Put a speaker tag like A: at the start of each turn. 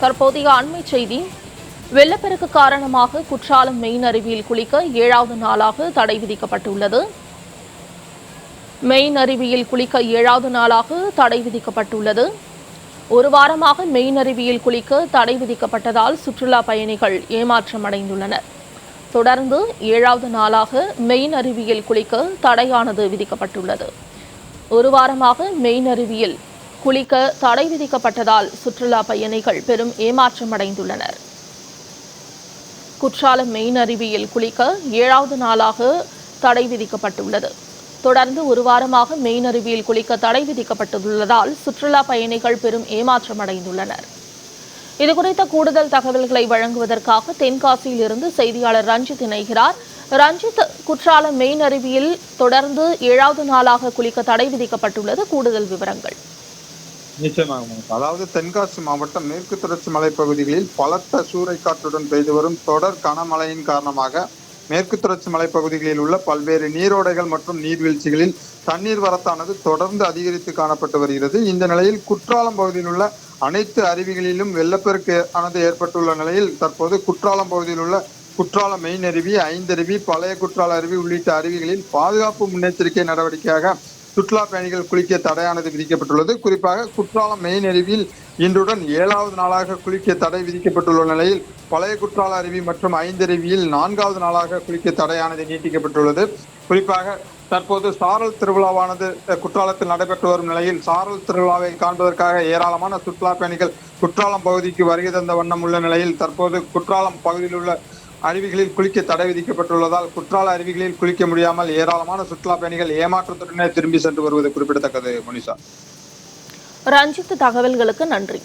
A: தற்போதைய அண்மை செய்தி. வெள்ளப்பெருக்கு காரணமாக குற்றாலம் மெயின் அருவியில் குளிக்க 7வது நாளாக தடை விதிக்கப்பட்டுள்ளது. மெயின் அருவியில் குளிக்க 7வது நாளாக தடை விதிக்கப்பட்டுள்ளது. ஒரு வாரமாக மெயின் அருவியில் குளிக்க தடை விதிக்கப்பட்டதால் சுற்றுலா பயணிகள் ஏமாற்றம் அடைந்துள்ளனர். தொடர்ந்து 7வது நாளாக மெயின் அருவியில் குளிக்க தடையானது விதிக்கப்பட்டுள்ளது. ஒரு வாரமாக மெயின் அருவியில் குளிக்க தடை விதிக்கப்பட்டதால் சுற்றுலா பயணிகள் பெரும் ஏமாற்றம் அடைந்துள்ளனர். குற்றாலம் மெயின் அருவியில் குளிக்க 7வது நாளாக தடை விதிக்கப்பட்டுள்ளது. தொடர்ந்து ஒரு வாரமாக மெயின் அருவியில் குளிக்க தடை விதிக்கப்பட்டுள்ளதால் சுற்றுலா பயணிகள் பெரும் ஏமாற்றம் அடைந்துள்ளனர். இதுகுறித்த கூடுதல் தகவல்களை வழங்குவதற்காக தென்காசியில் இருந்து செய்தியாளர் ரஞ்சித் இணைகிறார். ரஞ்சித், குற்றாலம் மெயின் அருவியில் தொடர்ந்து 7வது நாளாக குளிக்க தடை விதிக்கப்பட்டுள்ளது. கூடுதல் விவரங்கள்.
B: நிச்சயமாக. அதாவது தென்காசி மாவட்டம் மேற்கு தொடர்ச்சி மலைப்பகுதிகளில் பலத்த சூறைக்காற்றுடன் பெய்து வரும் தொடர் கனமழையின் காரணமாக மேற்கு தொடர்ச்சி மலைப்பகுதிகளில் உள்ள பல்வேறு நீரோடைகள் மற்றும் நீர்வீழ்ச்சிகளில் தண்ணீர் வரத்தானது தொடர்ந்து அதிகரித்து காணப்பட்டு வருகிறது. இந்த நிலையில் குற்றாலம் பகுதியில் உள்ள அனைத்து அருவிகளிலும் வெள்ளப்பெருக்கு ஆனது ஏற்பட்டுள்ள நிலையில் தற்போது குற்றாலம் பகுதியில் உள்ள குற்றாலம் மெயின் அருவி, ஐந்தருவி, பழைய குற்றால அருவி உள்ளிட்ட அருவிகளில் பாதுகாப்பு முன்னெச்சரிக்கை நடவடிக்கையாக சுற்றுலா பயணிகள் குளிக்க தடையானது விதிக்கப்பட்டுள்ளது. குறிப்பாக குற்றாலம் மெயின் அருவியில் இன்றுடன் 7வது நாளாக குளிக்க தடை விதிக்கப்பட்டுள்ள நிலையில் பழைய குற்றால அருவி மற்றும் ஐந்தருவியில் 4வது நாளாக குளிக்க தடையானது நீட்டிக்கப்பட்டுள்ளது. குறிப்பாக தற்போது சாரல் திருவிழாவானது குற்றாலத்தில் நடைபெற்று வரும் நிலையில் சாரல் திருவிழாவை காண்பதற்காக ஏராளமான சுற்றுலா பயணிகள் குற்றாலம் பகுதிக்கு வருகை தந்த வண்ணம் உள்ள நிலையில் தற்போது குற்றாலம் பகுதியில் உள்ள அருவிகளில் குளிக்க தடை விதிக்கப்பட்டுள்ளதால் குற்றால அருவிகளில் குளிக்க முடியாமல் ஏராளமான சுற்றுலா பயணிகள் ஏமாற்றத்துடனே திரும்பி சென்று வருவது குறிப்பிடத்தக்கது. மனிஷா.
A: ரஞ்சித், தகவல்களுக்கு நன்றி.